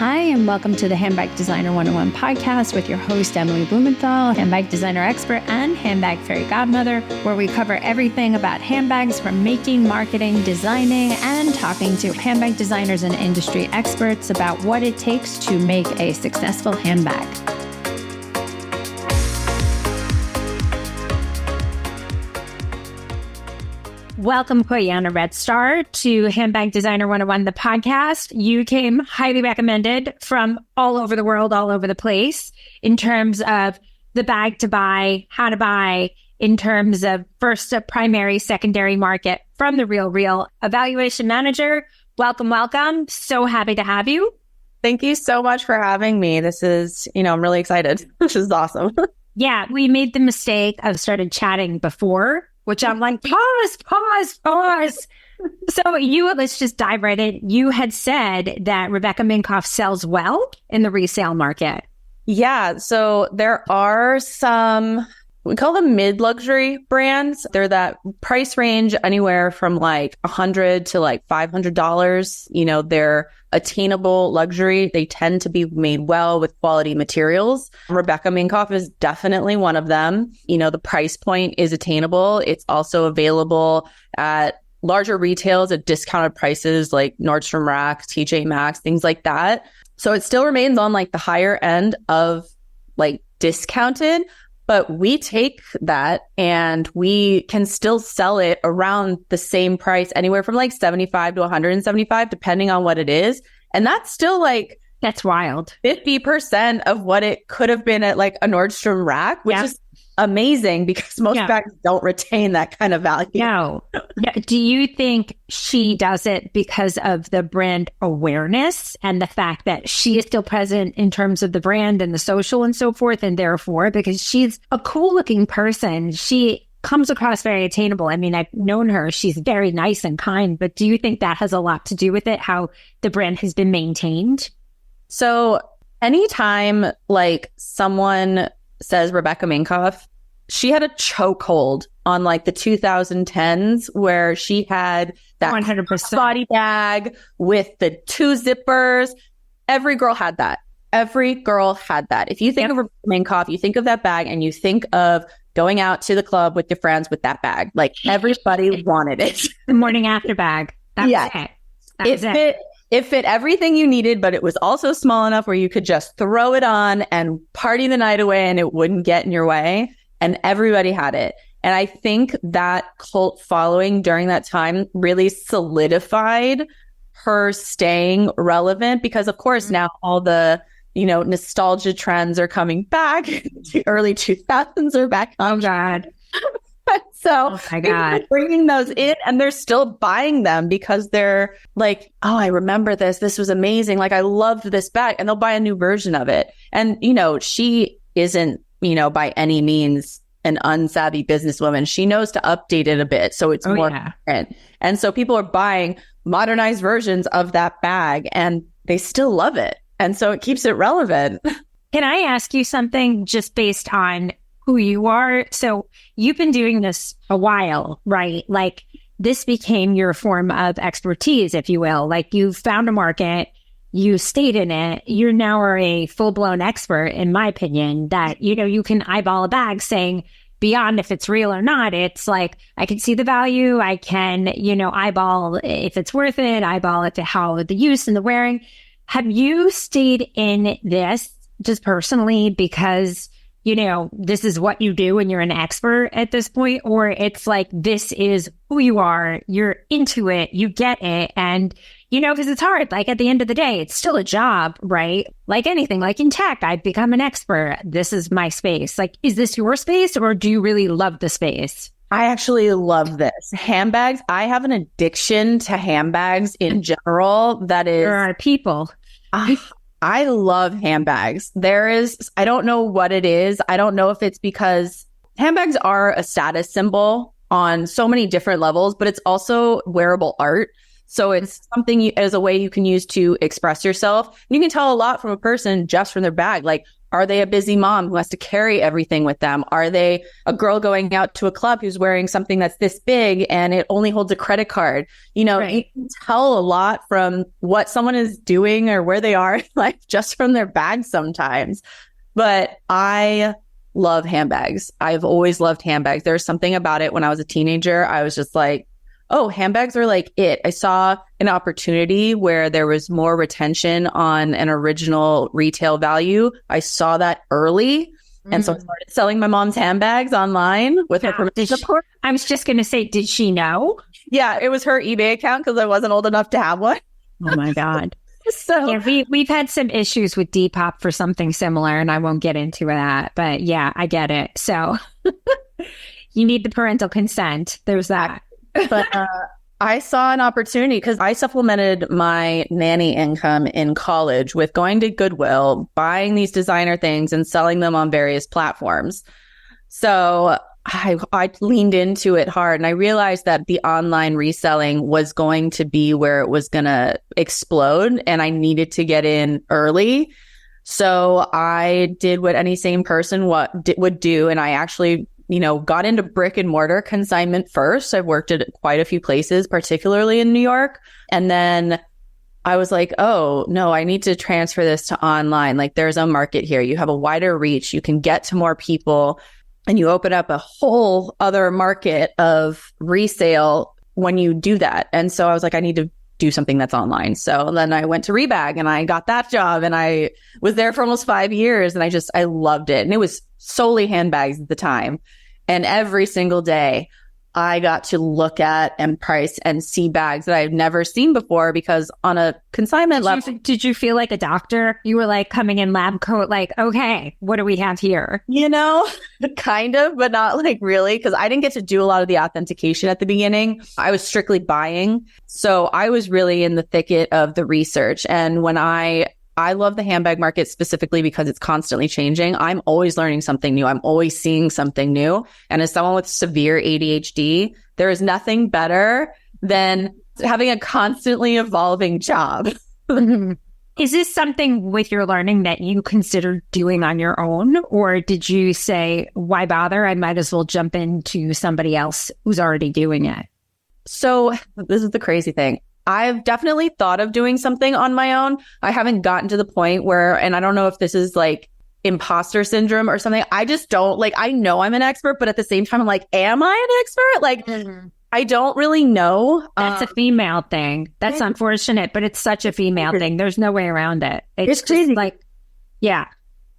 Hi, and welcome to the Handbag Designer 101 podcast with your host, Emily Blumenthal, handbag designer expert and handbag fairy godmother, where we cover everything about handbags from making, marketing, designing, and talking to handbag designers and industry experts about what it takes to make a successful handbag. Welcome, Quana Redstar, to Handbag Designer 101, the podcast. You came highly recommended from all over the world, all over the place, in terms of the bag to buy, how to buy, in terms of first primary, secondary market from the real evaluation manager. Welcome, welcome. So happy to have you. Thank you so much for having me. This is, I'm really excited. This is awesome. Yeah, we made the mistake of started chatting before, which I'm like, pause. So let's just dive right in. You had said that 𝐁𝐁𝐿𝐼 sells well in the resale market. Yeah. So there are some, we call them mid-luxury brands. They're that price range anywhere from like $100 to like $500. They're attainable luxury. They tend to be made well with quality materials. 𝐁𝐁𝐿𝐼 is definitely one of them. The price point is attainable. It's also available at larger retails at discounted prices like Nordstrom Rack, TJ Maxx, things like that. So it still remains on like the higher end of like discounted, but we take that and we can still sell it around the same price, anywhere from like $75 to $175, depending on what it is. And that's still like, that's wild. 50% of what it could have been at like a Nordstrom Rack, which is amazing because most bags don't retain that kind of value. No. Yeah. Do you think she does it because of the brand awareness and the fact that she is still present in terms of the brand and the social and so forth, and therefore, because she's a cool looking person, she comes across very attainable. I mean, I've known her. She's very nice and kind, but do you think that has a lot to do with it, how the brand has been maintained? So anytime like someone says 𝐁𝐁𝐿𝐼, she had a chokehold on like the 2010s where she had that 100% body bag with the 2 zippers. Every girl had that. If you think of 𝐁𝐁𝐿𝐼, you think of that bag and you think of going out to the club with your friends with that bag. Like everybody wanted it. The morning after bag. That was it. It fit everything you needed, but it was also small enough where you could just throw it on and party the night away and it wouldn't get in your way. And everybody had it. And I think that cult following during that time really solidified her staying relevant because, of course, now all the, nostalgia trends are coming back. The early 2000s are back. Oh, God. So oh my God, bringing those in and they're still buying them because they're like, oh, I remember this. This was amazing. Like, I loved this bag, and they'll buy a new version of it. And, she isn't, by any means an unsavvy businesswoman. She knows to update it a bit. So it's more different. And so people are buying modernized versions of that bag and they still love it. And so it keeps it relevant. Can I ask you something just based on who you are? So you've been doing this a while, right? Like this became your form of expertise, if you will. Like you found a market, you stayed in it. You now are a full-blown expert, in my opinion, that, you can eyeball a bag saying beyond if it's real or not. It's like, I can see the value. I can, eyeball if it's worth it, eyeball it to how the use and the wearing. Have you stayed in this just personally because this is what you do and you're an expert at this point? Or it's like, this is who you are, you're into it, you get it. And, because it's hard. Like at the end of the day, it's still a job, right? Like anything, like in tech, I've become an expert. This is my space. Like, is this your space or do you really love the space? I actually love this. Handbags. I have an addiction to handbags in general. That is, there are people. I love handbags. I don't know what it is. I don't know if it's because handbags are a status symbol on so many different levels, but it's also wearable art. So it's something as a way you can use to express yourself. You can tell a lot from a person just from their bag. Like, Are they a busy mom who has to carry everything with them? Are they a girl going out to a club who's wearing something that's this big and it only holds a credit card? You know, you can tell a lot from what someone is doing or where they are in life just from their bag sometimes. But I love handbags. I've always loved handbags. There's something about it when I was a teenager. I was just like, oh, handbags are like it. I saw an opportunity where there was more retention on an original retail value. I saw that early. And so I started selling my mom's handbags online with her permission, of course. I was just going to say, did she know? Yeah, it was her eBay account because I wasn't old enough to have one. Oh my God. So yeah, we've had some issues with Depop for something similar, and I won't get into that. But yeah, I get it. So you need the parental consent. There's that. But I saw an opportunity because I supplemented my nanny income in college with going to Goodwill, buying these designer things and selling them on various platforms. So I leaned into it hard, and I realized that the online reselling was going to be where it was going to explode, and I needed to get in early. So I did what any sane person would do, and I actually got into brick and mortar consignment first. I've worked at quite a few places, particularly in New York. And then I was like, oh, no, I need to transfer this to online. Like, there's a market here. You have a wider reach. You can get to more people, and you open up a whole other market of resale when you do that. And so I was like, I need to do something that's online. So then I went to Rebag and I got that job, and I was there for almost 5 years, and I loved it. And it was solely handbags at the time. And every single day, I got to look at and price and see bags that I've never seen before, because on a consignment level. Did you feel like a doctor? You were like coming in lab coat, like, okay, what do we have here? Kind of, but not like really, because I didn't get to do a lot of the authentication at the beginning. I was strictly buying. So I was really in the thicket of the research. And when I love the handbag market specifically because it's constantly changing. I'm always learning something new. I'm always seeing something new. And as someone with severe ADHD, there is nothing better than having a constantly evolving job. Is this something with your learning that you considered doing on your own? Or did you say, why bother? I might as well jump into somebody else who's already doing it. So this is the crazy thing. I've definitely thought of doing something on my own. I haven't gotten to the point where, and I don't know if this is like imposter syndrome or something. I just don't I know I'm an expert, but at the same time, I'm like, am I an expert? Like, I don't really know. That's a female thing. That's unfortunate, but it's such a female thing. There's no way around it. It's crazy. Yeah.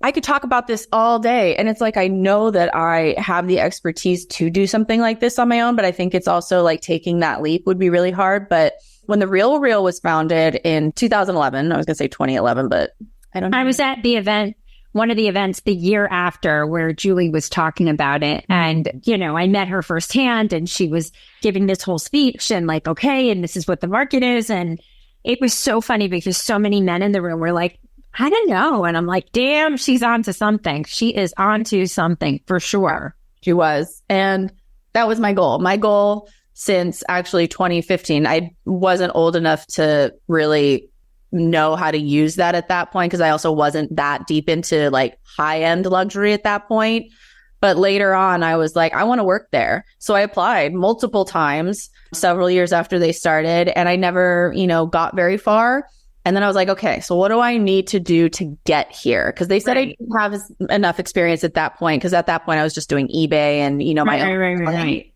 I could talk about this all day. And it's like, I know that I have the expertise to do something like this on my own, but I think it's also like taking that leap would be really hard. But when The Real Real was founded in 2011, I was going to say 2011, but I don't know. I was at the event, one of the events the year after, where Julie was talking about it. And, I met her firsthand, and she was giving this whole speech and like, okay, and this is what the market is. And it was so funny because so many men in the room were like, I don't know. And I'm like, damn, she's onto something. She is onto something for sure. She was. And that was my goal. My goal since actually 2015, I wasn't old enough to really know how to use that at that point, because I also wasn't that deep into like high-end luxury at that point. But later on, I was like, I want to work there. So I applied multiple times, several years after they started, and I never, got very far. And then I was like, okay, so what do I need to do to get here? Because they said I didn't have enough experience at that point, because at that point I was just doing eBay and, my own. Right.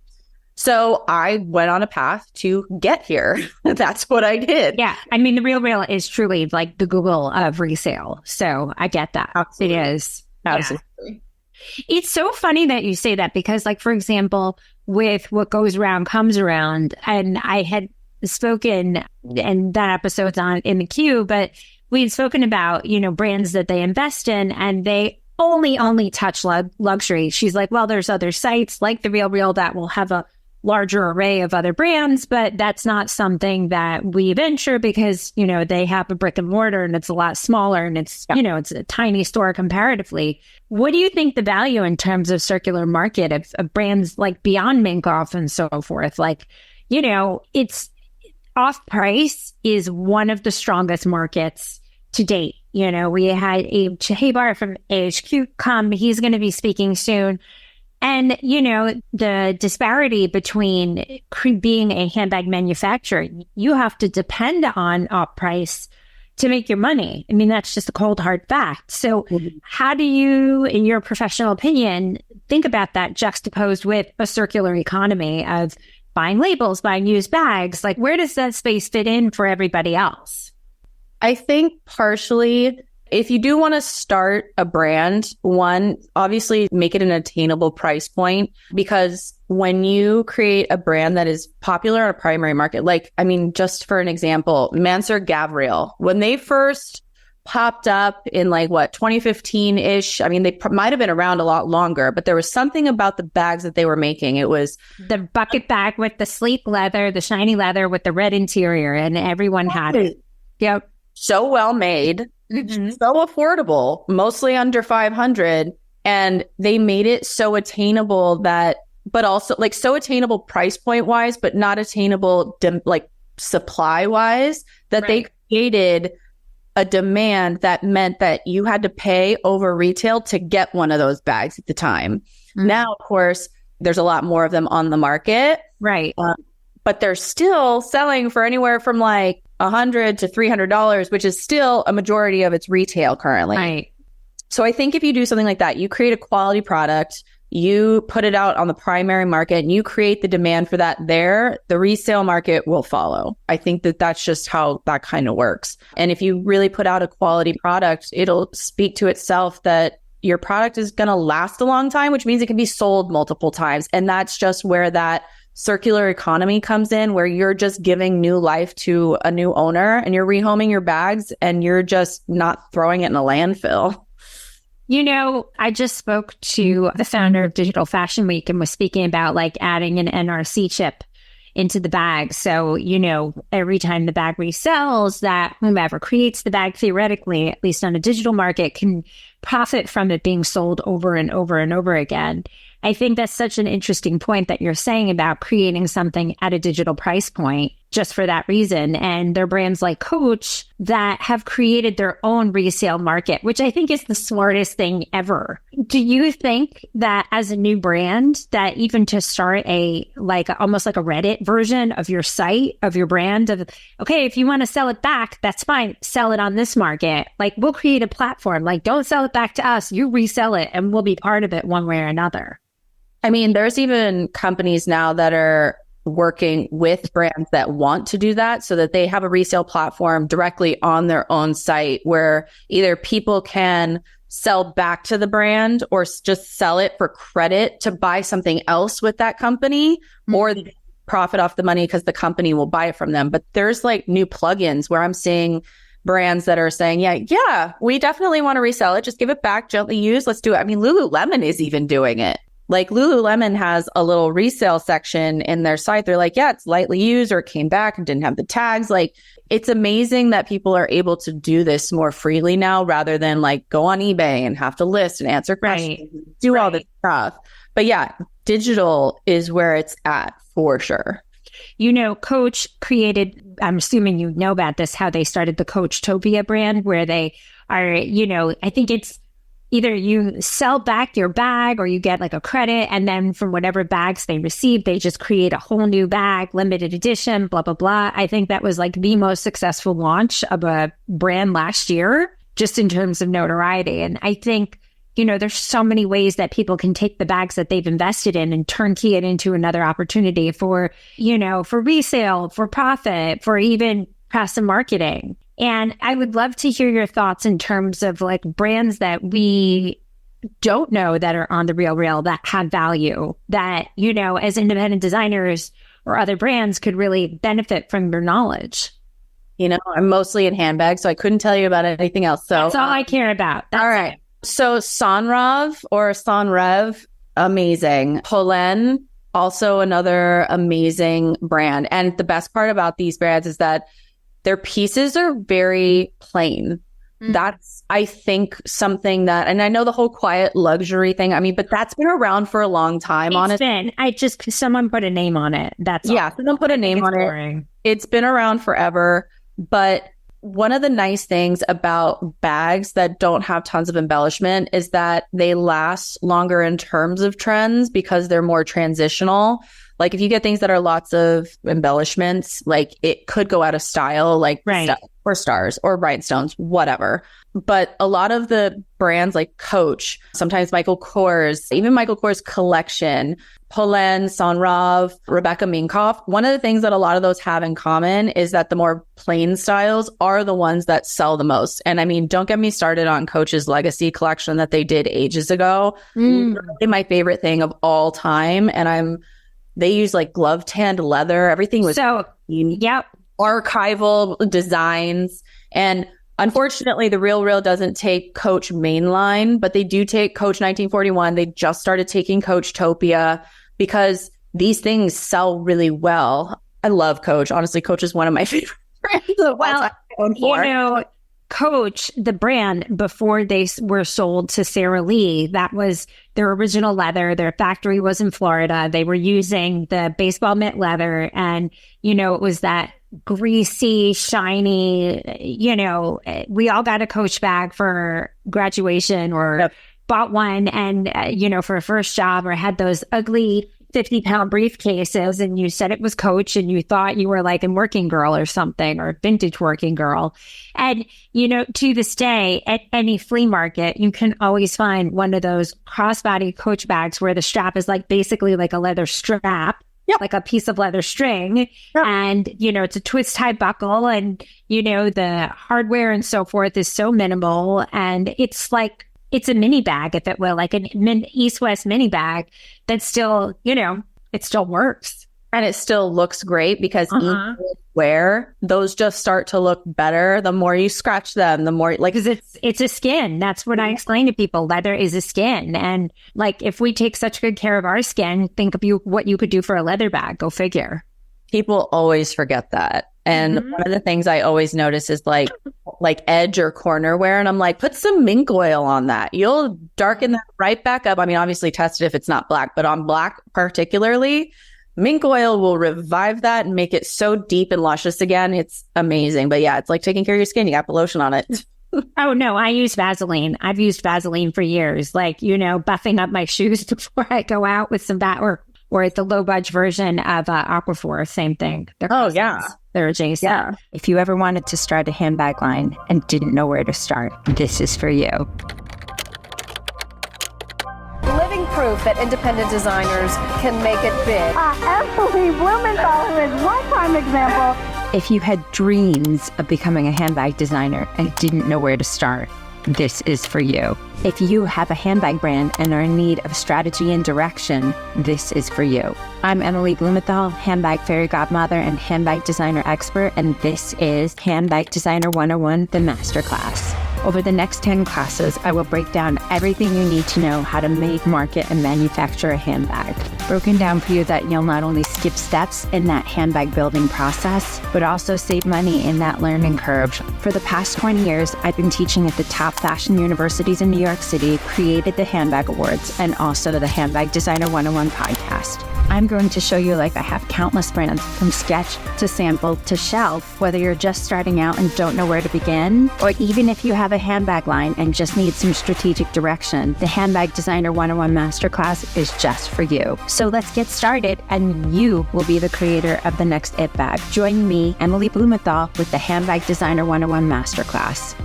So I went on a path to get here. That's what I did. Yeah. I mean, The Real Real is truly like the Google of resale. So I get that. Absolutely. It is. Absolutely. Yeah. It's so funny that you say that, because like, for example, with What Goes Around Comes Around, and I had spoken, and that episode's on in the queue, but we had spoken about, brands that they invest in, and they only touch luxury. She's like, well, there's other sites like The Real Real that will have a larger array of other brands, but that's not something that we venture because, they have a brick and mortar and it's a lot smaller, and it's, it's a tiny store comparatively. What do you think the value in terms of circular market of brands like Beyond Minkoff and so forth? Like, it's off price is one of the strongest markets to date. We had 𝐀𝐰𝐚𝐫𝐝 from 𝐀𝐞 come. He's going to be speaking soon. And, the disparity between being a handbag manufacturer, you have to depend on off price to make your money. I mean, that's just a cold, hard fact. So how do you, in your professional opinion, think about that juxtaposed with a circular economy of buying labels, buying used bags? Like, where does that space fit in for everybody else? I think partially, if you do want to start a brand, one, obviously make it an attainable price point, because when you create a brand that is popular on a primary market, just for an example, Mansur Gavriel, when they first popped up in 2015-ish, I mean, they might have been around a lot longer, but there was something about the bags that they were making. It was the bucket bag with the sleek leather, the shiny leather with the red interior, and everyone had it. Yep. So well made. So affordable, mostly under 500. And they made it so attainable but also so attainable price point wise, but not attainable supply wise, that They created a demand that meant that you had to pay over retail to get one of those bags at the time. Now, of course, there's a lot more of them on the market. Right. But they're still selling for anywhere from $100 to $300, which is still a majority of its retail currently. Right. So I think if you do something like that, you create a quality product, you put it out on the primary market, and you create the demand for that there, the resale market will follow. I think that that's just how that kind of works. And if you really put out a quality product, it'll speak to itself that your product is going to last a long time, which means it can be sold multiple times. And that's just where that circular economy comes in, where you're just giving new life to a new owner and you're rehoming your bags and you're just not throwing it in a landfill. I just spoke to the founder of Digital Fashion Week and was speaking about adding an NRC chip into the bag. So, every time the bag resells, that whomever creates the bag, theoretically, at least on a digital market, can profit from it being sold over and over and over again. I think that's such an interesting point that you're saying about creating something at a digital price point just for that reason. And there are brands like 𝐀𝐻 that have created their own resale market, which I think is the smartest thing ever. Do you think that as a new brand, that even to start almost like a Reddit version of your site, of your brand, of, okay, if you want to sell it back, that's fine. Sell it on this market. We'll create a platform. Don't sell it back to us. You resell it and we'll be part of it one way or another. I mean, there's even companies now that are working with brands that want to do that, so that they have a resale platform directly on their own site where either people can sell back to the brand or just sell it for credit to buy something else with that company, or they profit off the money because the company will buy it from them. But there's new plugins where I'm seeing brands that are saying, yeah, we definitely want to resell it. Just give it back, gently used. Let's do it. I mean, Lululemon is even doing it. Lululemon has a little resale section in their site. They're yeah, it's lightly used, or it came back and didn't have the tags. It's amazing that people are able to do this more freely now, rather than go on eBay and have to list and answer questions, do all this stuff. But yeah, digital is where it's at for sure. 𝐀𝐻 created, I'm assuming you know about this, how they started the 𝐀𝐞𝐬𝐢 brand, where they are, I think it's either you sell back your bag or you get a credit, and then from whatever bags they receive, they just create a whole new bag, limited edition, blah, blah, blah. I think that was the most successful launch of a brand last year, just in terms of notoriety. And I think, there's so many ways that people can take the bags that they've invested in and turnkey it into another opportunity for, for resale, for profit, for even press and marketing. And I would love to hear your thoughts in terms of brands that we don't know that are on the real that have value, that, as independent designers or other brands could really benefit from your knowledge. I'm mostly in handbags, so I couldn't tell you about anything else. So that's all I care about. That's all right. So Sanrev, amazing. Polène, also another amazing brand. And the best part about these brands is that their pieces are very plain. That's, I think, something that, and I know the whole quiet luxury thing, but that's been around for a long time, honestly. Someone put a name on it. That's someone put a name on it. It's been around forever. But One of the nice things about bags that don't have tons of embellishment is that they last longer in terms of trends because they're more transitional. Like if you get things that are lots of embellishments, like it could go out of style, like or stars or rhinestones, whatever. But a lot of the brands like Coach, sometimes Michael Kors, even Michael Kors collection, Polen, Sonrav, Rebecca Minkoff, one of the things that a lot of those have in common is that the more plain styles are the ones that sell the most. And I mean, don't get me started on Coach's Legacy collection that they did ages ago. Literally my favorite thing of all time. And they use like glove tanned leather. Everything was archival designs. And unfortunately, the Real doesn't take Coach mainline, but they do take Coach 1941. They just started taking Coach Topia because these things sell really well. I love Coach. Honestly, Coach is one of my favorite brands. Well, you know, Coach, the brand, before they were sold to Sara Lee, that was their original leather. Their factory was in Florida. They were using the baseball mitt leather. And, you know, it was that greasy, shiny, you know, we all got a Coach bag for graduation or bought one and, you know, for a first job or had those ugly 50-pound briefcases and you said it was Coach and you thought you were like a working girl or something or vintage working girl. And, you know, to this day, at any flea market, you can always find one of those crossbody Coach bags where the strap is like basically like a leather strap. Like a piece of leather string. And, you know, it's a twist tie buckle and, you know, the hardware and so forth is so minimal. And it's like, it's a mini bag, if it will, like an East-West mini bag that still, you know, it still works. And it still looks great because each wear, those just start to look better. The more you scratch them, the more like, because it's a skin. That's what I explain to people. Leather is a skin. And like, if we take such good care of our skin, think of what you could do for a leather bag. Go figure. People always forget that. And one of the things I always notice is like edge or corner wear. And I'm like, put some mink oil on that. You'll darken that right back up. I mean, obviously test it if it's not black, but on black particularly, mink oil will revive that and make it so deep and luscious again. It's amazing. But yeah, it's like taking care of your skin. You got to put lotion on it. Oh, no, I use Vaseline. I've used Vaseline for years. Like, you know, buffing up my shoes before I go out with some or it's the low budge version of Aquaphor. Same thing. They're adjacent. Yeah. If you ever wanted to start a handbag line and didn't know where to start, this is for you. Living proof that independent designers can make it big. Emily Blumenthal is one prime example. If you had dreams of becoming a handbag designer and didn't know where to start, this is for you. If you have a handbag brand and are in need of strategy and direction, this is for you. I'm Emily Blumenthal, handbag fairy godmother and handbag designer expert, and this is Handbag Designer 101, the masterclass. Over the next 10 classes, I will break down everything you need to know how to make, market, and manufacture a handbag. Broken down for you that you'll not only skip steps in that handbag building process, but also save money in that learning curve. For the past 20 years, I've been teaching at the top fashion universities in New York City, created the Handbag Awards, and also the Handbag Designer 101 podcast. I'm going to show you like I have countless brands from sketch to sample to shelf, whether you're just starting out and don't know where to begin, or even if you have a handbag line and just need some strategic direction, the Handbag Designer 101 Masterclass is just for you. So let's get started and you will be the creator of the next It Bag. Join me, Emily Blumenthal, with the Handbag Designer 101 Masterclass.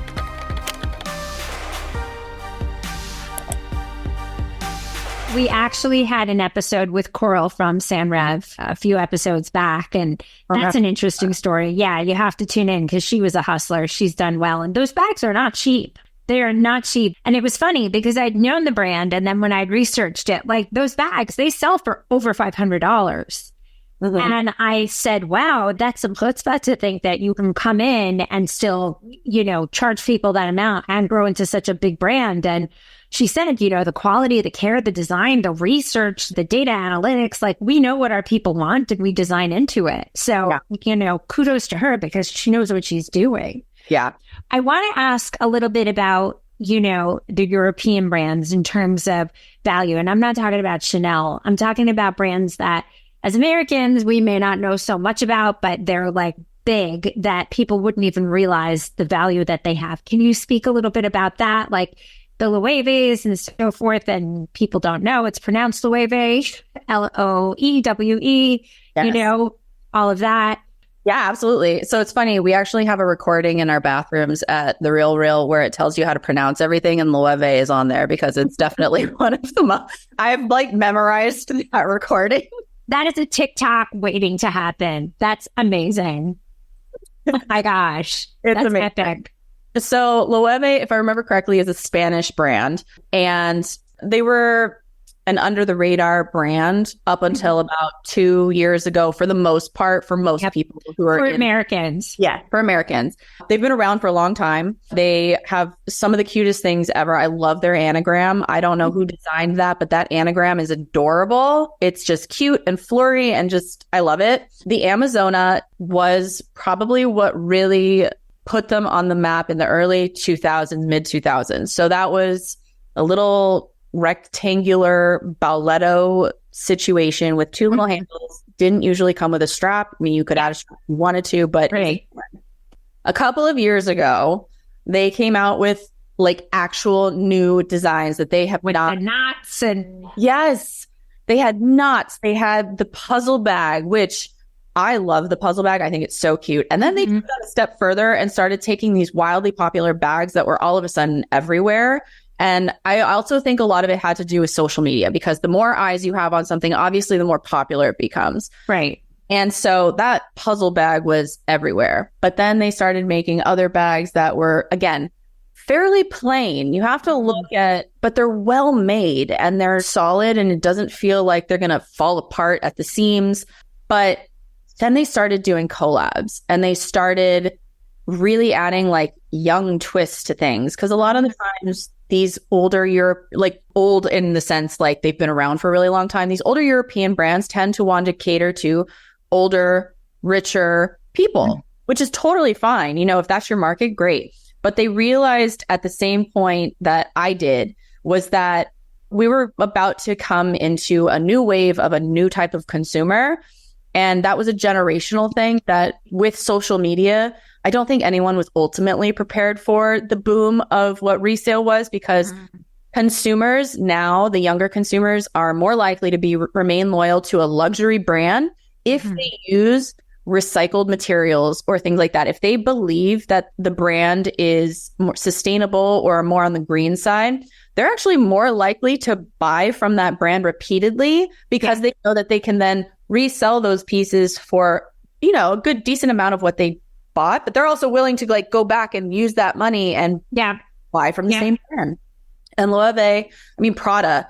We actually had an episode with Coral from Sanrev a few episodes back, and that's an interesting story. Yeah, you have to tune in because she was a hustler. She's done well, and those bags are not cheap. They are not cheap. And it was funny because I'd known the brand, and then when I'd researched it, like those bags, they sell for over $500. And I said, wow, that's some chutzpah to think that you can come in and still, you know, charge people that amount and grow into such a big brand. And she said, you know, the quality, the care, the design, the research, the data analytics, like we know what our people want and we design into it. So, you know, kudos to her because she knows what she's doing. Yeah. I want to ask a little bit about, you know, the European brands in terms of value. And I'm not talking about Chanel. I'm talking about brands that as Americans, we may not know so much about, but they're like big that people wouldn't even realize the value that they have. Can you speak a little bit about that? Like the Loewe's and so forth, and people don't know it's pronounced Loewe, Loewe, Yes. all of that. Yeah, absolutely. So it's funny. We actually have a recording in our bathrooms at the Real Real where it tells you how to pronounce everything, and Loewe is on there because it's definitely one of the I've like memorized that recording. That is a TikTok waiting to happen. That's amazing. Oh my gosh. It's That's amazing. epic. So Loewe, if I remember correctly, is a Spanish brand, and they were an under the radar brand up until about 2 years ago, for the most part, for most people who are For Americans. Yeah, for Americans. They've been around for a long time. They have some of the cutest things ever. I love their anagram. I don't know who designed that, but that anagram is adorable. It's just cute and flurry and just, I love it. The Amazona was probably what really put them on the map in the early 2000s, mid 2000s. So that was a little rectangular balletto situation with two little handles. Didn't usually come with a strap. I mean, you could add a strap if you wanted to, but Right. a couple of years ago, they came out with like actual new designs that they have The not. knots and Yes, they had knots. They had the puzzle bag, which I love the puzzle bag. I think it's so cute. And then they took that a step further and started taking these wildly popular bags that were all of a sudden everywhere. And I also think a lot of it had to do with social media, because the more eyes you have on something, obviously, the more popular it becomes. right. And so that puzzle bag was everywhere. But then they started making other bags that were, again, fairly plain. You have to look at, but they're well made and they're solid, and it doesn't feel like they're going to fall apart at the seams. But then they started doing collabs, and they started really adding like young twists to things. Because a lot of the times, these older like old in the sense like they've been around for a really long time, these older European brands tend to want to cater to older, richer people, which is totally fine. You know, if that's your market, great. But they realized at the same point that I did was that we were about to come into a new wave of a new type of consumer. And that was a generational thing that with social media, I don't think anyone was ultimately prepared for the boom of what resale was, because consumers now, the younger consumers, are more likely to remain loyal to a luxury brand if they use recycled materials or things like that. If they believe that the brand is more sustainable or more on the green side, they're actually more likely to buy from that brand repeatedly, because they know that they can then resell those pieces for, you know, a good decent amount of what they bought, but they're also willing to like go back and use that money and buy from the same brand. And Prada,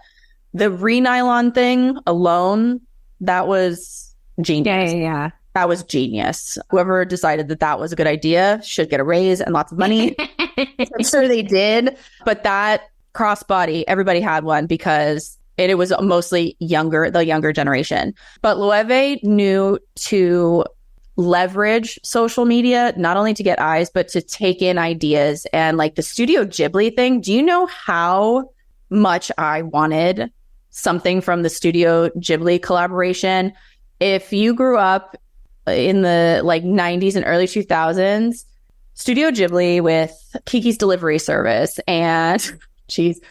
the re-nylon thing alone, that was genius. Yeah. That was genius. Whoever decided that that was a good idea should get a raise and lots of money. I'm sure they did. But that crossbody, everybody had one because it was mostly the younger generation. But Loewe knew to leverage social media, not only to get eyes, but to take in ideas. And like the Studio Ghibli thing, do you know how much I wanted something from the Studio Ghibli collaboration? If you grew up in the like 90s and early 2000s, Studio Ghibli with Kiki's Delivery Service and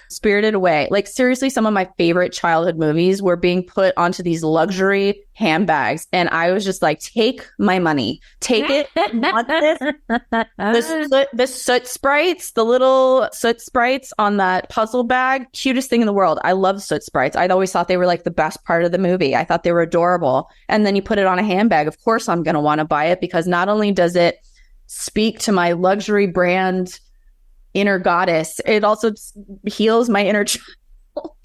Spirited Away. Like seriously, some of my favorite childhood movies were being put onto these luxury handbags. And I was just like, take my money. Take it. I want this. The soot sprites, the little soot sprites on that puzzle bag, cutest thing in the world. I love soot sprites. I'd always thought they were like the best part of the movie. I thought they were adorable. And then you put it on a handbag. Of course, I'm going to want to buy it, because not only does it speak to my luxury brand inner goddess, it also heals my inner child.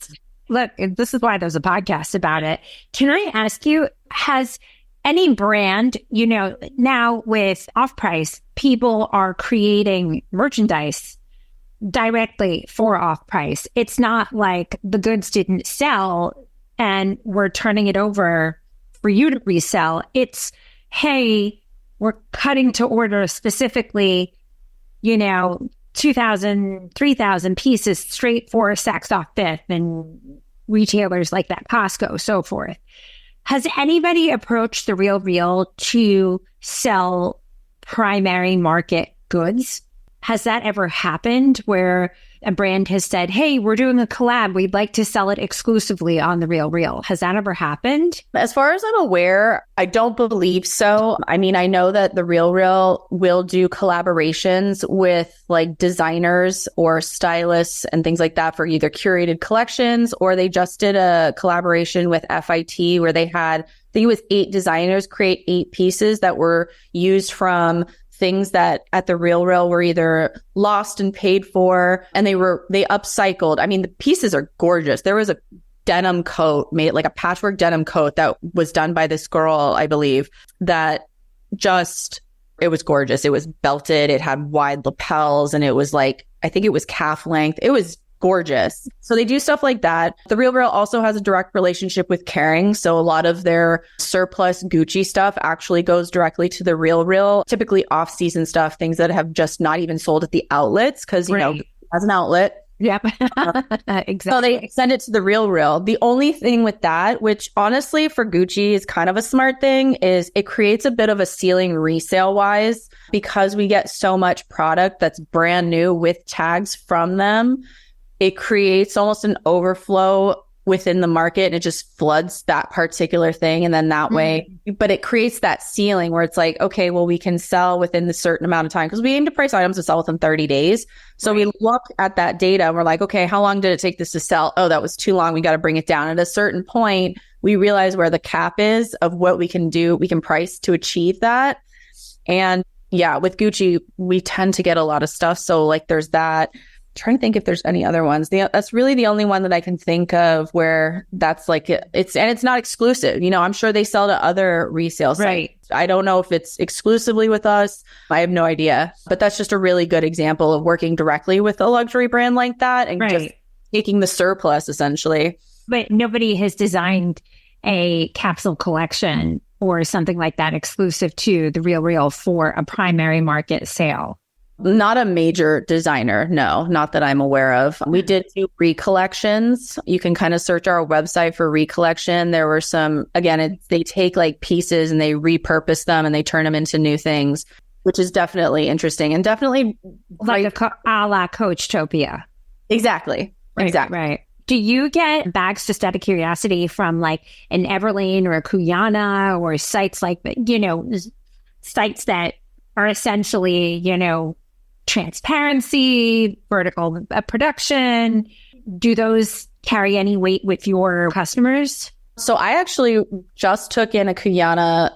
Look, this is why there's a podcast about it. Can I ask you, has any brand, you know, now with off-price, people are creating merchandise directly for off-price. It's not like the goods didn't sell and we're turning it over for you to resell. It's, hey, we're cutting to order specifically, you know, 2,000, 3,000 pieces straight for Saks Off Fifth and retailers like that, Costco, so forth. Has anybody approached The Real Real to sell primary market goods. Has that ever happened where a brand has said, hey, we're doing a collab, we'd like to sell it exclusively on The RealReal? Has that ever happened? As far as I'm aware, I don't believe so. I mean, I know that The RealReal will do collaborations with like designers or stylists and things like that for either curated collections, or they just did a collaboration with FIT where they had, I think it was 8 designers create 8 pieces that were used from things that at The RealReal were either lost and paid for, and they upcycled. I mean, the pieces are gorgeous. There was a denim coat made, like a patchwork denim coat that was done by this girl, I believe, that just, it was gorgeous. It was belted. It had wide lapels, and it was like, I think it was calf length. It was gorgeous. So they do stuff like that. The RealReal also has a direct relationship with *𝐀𝐚𝐬. So a lot of their surplus Gucci stuff actually goes directly to The RealReal, typically off-season stuff, things that have just not even sold at the outlets because, you know, it has an outlet. Yep. Exactly. So they send it to The RealReal. The only thing with that, which honestly for Gucci is kind of a smart thing, is it creates a bit of a ceiling resale wise, because we get so much product that's brand new with tags from them. It creates almost an overflow within the market, and it just floods that particular thing. And then that way, but it creates that ceiling where it's like, okay, well, we can sell within the certain amount of time, because we aim to price items to sell within 30 days. So we look at that data and we're like, okay, how long did it take this to sell? Oh, that was too long. We got to bring it down. At a certain point, we realize where the cap is of what we can do. We can price to achieve that. And yeah, with Gucci, we tend to get a lot of stuff. So like there's that. Trying to think if there's any other ones. That's really the only one that I can think of where that's like it's not exclusive. You know, I'm sure they sell to other resale sites. Right. I don't know if it's exclusively with us. I have no idea. But that's just a really good example of working directly with a luxury brand like that and just taking the surplus essentially. But nobody has designed a capsule collection or something like that exclusive to The RealReal for a primary market sale. Not a major designer. No, not that I'm aware of. We did do recollections. You can kind of search our website for recollection. There were some, again, they take like pieces and they repurpose them and they turn them into new things, which is definitely interesting and definitely like a la Coachtopia. Exactly. Exactly. Right. Do you get bags, just out of curiosity, from like an Everlane or a Quana or sites like, you know, sites that are essentially, you know, transparency, vertical production? Do those carry any weight with your customers? So I actually just took in a Quana,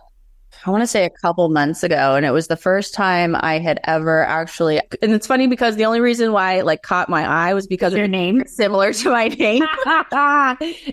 I want to say a couple months ago, and it was the first time I had ever actually, and it's funny because the only reason why it like caught my eye was because your name similar to my name.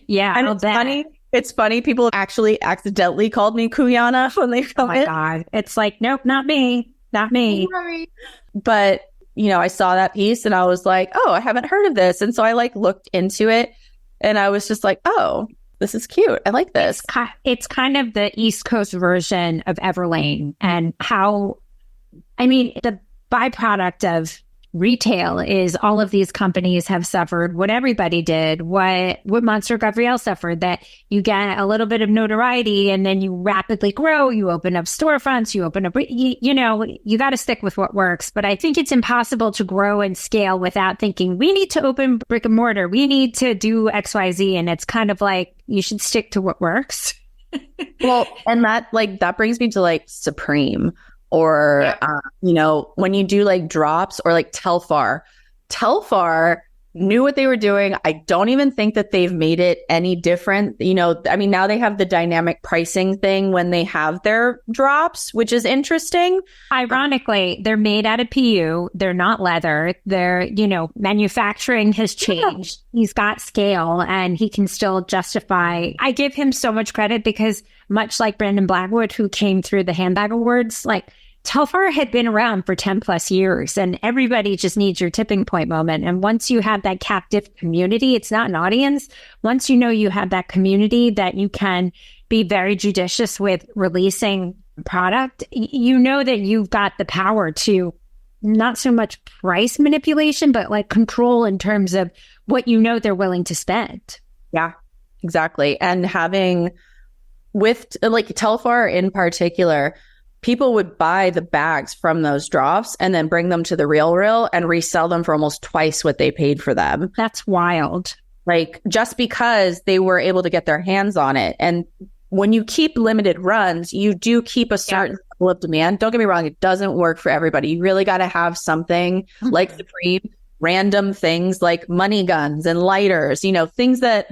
Yeah. And it's funny. It's funny. People actually accidentally called me Quana when they come in. Oh my God. It's like, nope, not me. Not me. Right. But, you know, I saw that piece and I was like, oh, I haven't heard of this. And so I like looked into it and I was just like, oh, this is cute. I like this. It's kind of the East Coast version of Everlane, and how, I mean, the byproduct of retail is all of these companies have suffered what everybody did, what Monsieur Gabriel suffered, that you get a little bit of notoriety and then you rapidly grow, you open up storefronts, you open up, you know, you got to stick with what works. But I think it's impossible to grow and scale without thinking, we need to open brick and mortar, we need to do XYZ. And it's kind of like, you should stick to what works. Well, and that brings me to like Supreme. Or, you know, when you do like drops or like Telfar knew what they were doing. I don't even think that they've made it any different. You know, I mean, now they have the dynamic pricing thing when they have their drops, which is interesting. Ironically, they're made out of PU. They're not leather. They're, you know, manufacturing has changed. Yeah. He's got scale and he can still justify. I give him so much credit because much like Brandon Blackwood, who came through the Handbag Awards, like Telfar had been around for 10 plus years and everybody just needs your tipping point moment. And once you have that captive community, it's not an audience. Once you know you have that community that you can be very judicious with releasing product, you know that you've got the power to not so much price manipulation, but like control in terms of what you know they're willing to spend. Yeah, exactly. And having with like Telfar in particular, people would buy the bags from those drops and then bring them to the Real and resell them for almost twice what they paid for them. That's wild. Like, just because they were able to get their hands on it. And when you keep limited runs, you do keep a certain level of demand. Don't get me wrong, it doesn't work for everybody. You really got to have something like Supreme, random things like money guns and lighters, things that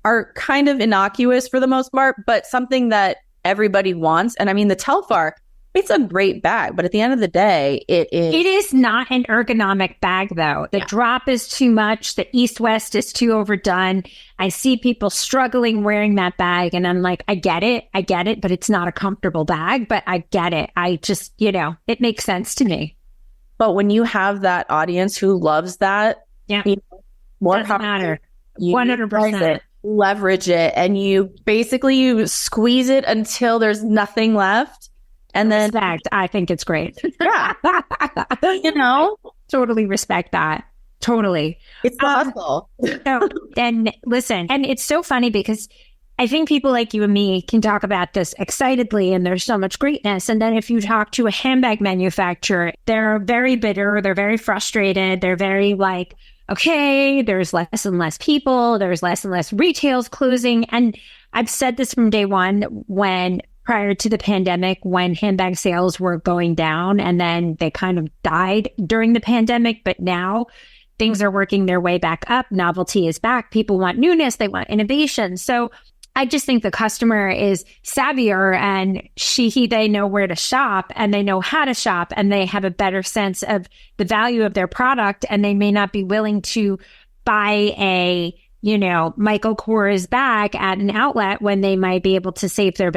are kind of innocuous for the most part, but something that everybody wants. And I mean, the Telfar, it's a great bag, but at the end of the day, it is not an ergonomic bag, though. The drop is too much. The East-West is too overdone. I see people struggling wearing that bag, and I'm like, I get it, but it's not a comfortable bag, but I get it. I just, it makes sense to me. But when you have that audience who loves that, more doesn't matter. 100%. Leverage it, and you squeeze it until there's nothing left. And then respect. I think it's great. Yeah. Totally respect that. Totally. It's the hustle. And listen, and it's so funny because I think people like you and me can talk about this excitedly and there's so much greatness. And then if you talk to a handbag manufacturer, they're very bitter. They're very frustrated. They're very like, okay, there's less and less people. There's less and less retails closing. And I've said this from day one prior to the pandemic, when handbag sales were going down, and then they kind of died during the pandemic. But now things are working their way back up. Novelty is back. People want newness. They want innovation. So I just think the customer is savvier, and they know where to shop, and they know how to shop, and they have a better sense of the value of their product. And they may not be willing to buy a Michael Kors bag at an outlet when they might be able to save their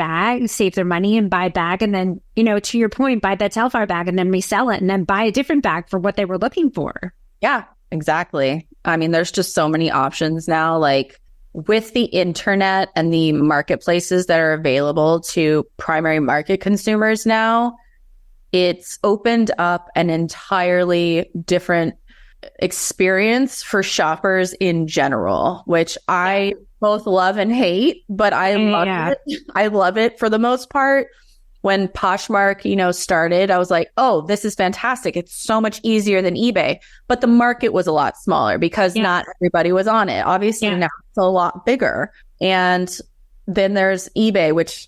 money and buy a bag. And then, to your point, buy that Telfar bag and then resell it and then buy a different bag for what they were looking for. Yeah, exactly. I mean, there's just so many options now, like with the internet and the marketplaces that are available to primary market consumers now. It's opened up an entirely different experience for shoppers in general, which I both love and hate, but I love it. I love it for the most part. When Poshmark, started, I was like, oh, this is fantastic. It's so much easier than eBay. But the market was a lot smaller because not everybody was on it. Obviously, now it's a lot bigger. And then there's eBay, which,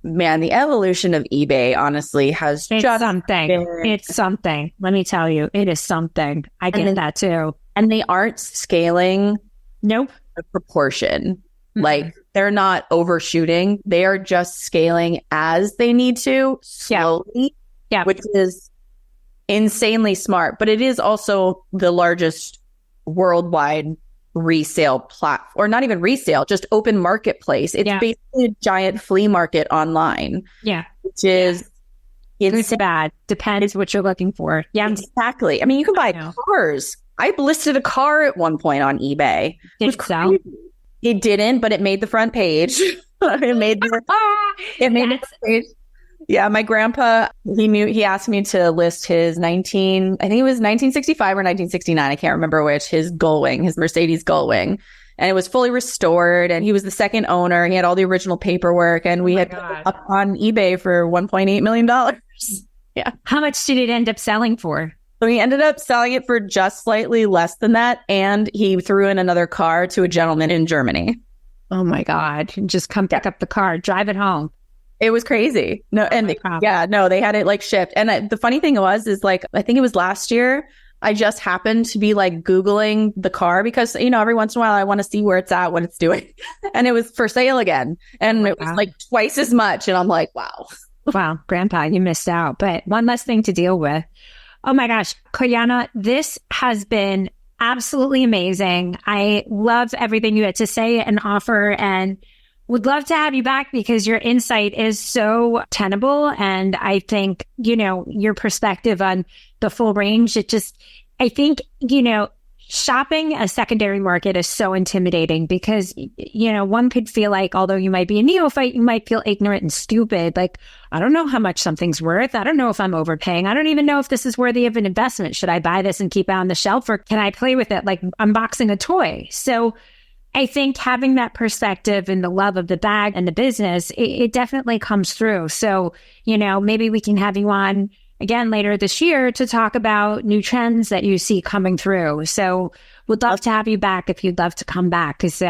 man, the evolution of eBay, honestly, has It's something. Let me tell you, it is something. I get that too. And they aren't scaling. Nope. A proportion. Mm-hmm. Like, they're not overshooting. They are just scaling as they need to, slowly, which is insanely smart. But it is also the largest worldwide resale platform, or not even resale, just open marketplace. It's basically a giant flea market online. Yeah. Which is good to bad. Depends what you're looking for. Yeah. Exactly. I mean, you can buy cars. I listed a car at one point on eBay. Did it sell? It didn't, but it made the front page. It made the front page. Yeah, my grandpa, he asked me to list his I think it was 1965 or 1969, I can't remember which, his Mercedes Gullwing. And it was fully restored, and he was the second owner. He had all the original paperwork, and we had put it up on eBay for $1.8 million. Yeah. How much did it end up selling for? So he ended up selling it for just slightly less than that, and he threw in another car to a gentleman in Germany. Oh my God. Just come pick up the car, drive it home. It was crazy. No, and they had it like shipped. And the funny thing is like, I think it was last year, I just happened to be like Googling the car because, every once in a while I want to see where it's at, what it's doing. And it was for sale again. And it was like twice as much. And I'm like, wow. Wow, Grandpa, you missed out. But one less thing to deal with. Oh my gosh, Quana, this has been absolutely amazing. I love everything you had to say and offer, and would love to have you back because your insight is so tenable. And I think, your perspective on the full range, I think, shopping a secondary market is so intimidating because, one could feel like, although you might be a neophyte, you might feel ignorant and stupid. Like, I don't know how much something's worth. I don't know if I'm overpaying. I don't even know if this is worthy of an investment. Should I buy this and keep it on the shelf, or can I play with it like unboxing a toy? So I think having that perspective and the love of the bag and the business, it definitely comes through. So, maybe we can have you on again later this year to talk about new trends that you see coming through. So would love to have you back if you'd love to come back because,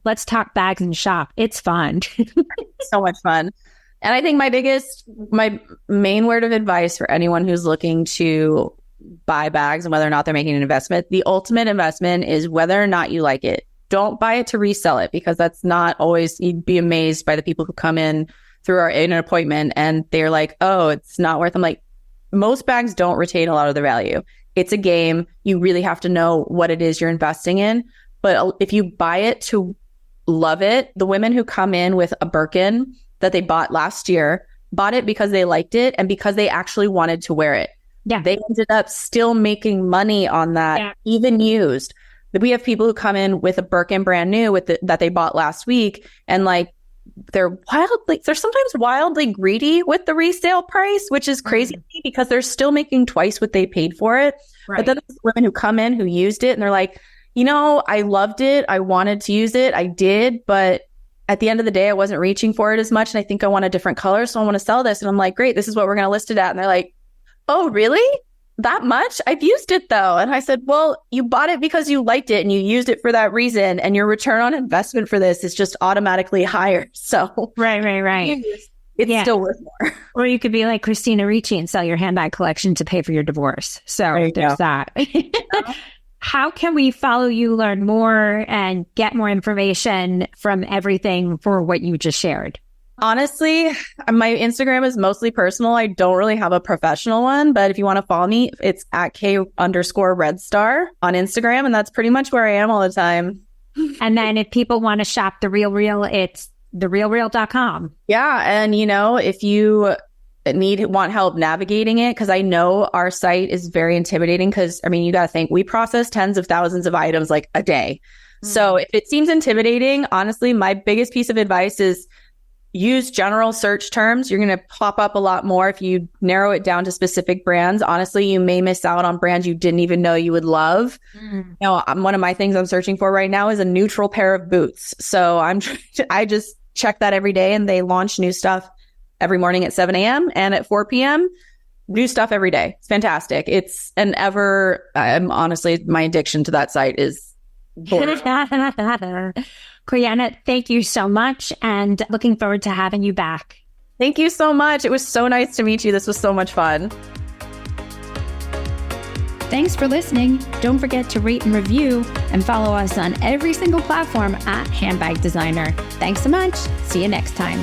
let's talk bags and shop. It's fun. So much fun. And I think my main word of advice for anyone who's looking to buy bags and whether or not they're making an investment, the ultimate investment is whether or not you like it. Don't buy it to resell it because that's not always, you'd be amazed by the people who come in in an appointment and they're like, oh, it's not worth. I'm like, most bags don't retain a lot of the value. It's a game. You really have to know what it is you're investing in. But if you buy it to love it, the women who come in with a Birkin that they bought last year bought it because they liked it and because they actually wanted to wear it. Yeah. They ended up still making money on that, even used. We have people who come in with a Birkin brand new that they bought last week and like they're sometimes wildly greedy with the resale price, which is crazy to me because they're still making twice what they paid for it. Right. But then there's women who come in who used it and they're like, I loved it. I wanted to use it. I did. But at the end of the day, I wasn't reaching for it as much. And I think I want a different color. So I want to sell this. And I'm like, great, this is what we're going to list it at. And they're like, oh, really? That much? I've used it though. And I said, well, you bought it because you liked it and you used it for that reason. And your return on investment for this is just automatically higher. So right. It's still worth more. Or you could be like Christina Ricci and sell your handbag collection to pay for your divorce. So there's that. How can we follow you, learn more, and get more information from everything for what you just shared? Honestly, my Instagram is mostly personal. I don't really have a professional one, but if you want to follow me, it's at @K_Redstar on Instagram. And that's pretty much where I am all the time. And then if people want to shop The Real Real, it's therealreal.com. Yeah. And, if you want help navigating it, because I know our site is very intimidating because, you got to think we process tens of thousands of items like a day. So if it seems intimidating, honestly, my biggest piece of advice is use general search terms. You're going to pop up a lot more if you narrow it down to specific brands. Honestly, you may miss out on brands you didn't even know you would love. One of my things I'm searching for right now is a neutral pair of boots. So I just check that every day and they launch new stuff every morning at 7 a.m. and at 4 p.m. New stuff every day. It's fantastic. It's honestly, my addiction to that site is Quana, thank you so much and looking forward to having you back. Thank you so much. It was so nice to meet you. This was so much fun. Thanks for listening. Don't forget to rate and review and follow us on every single platform at Handbag Designer. Thanks so much. See you next time.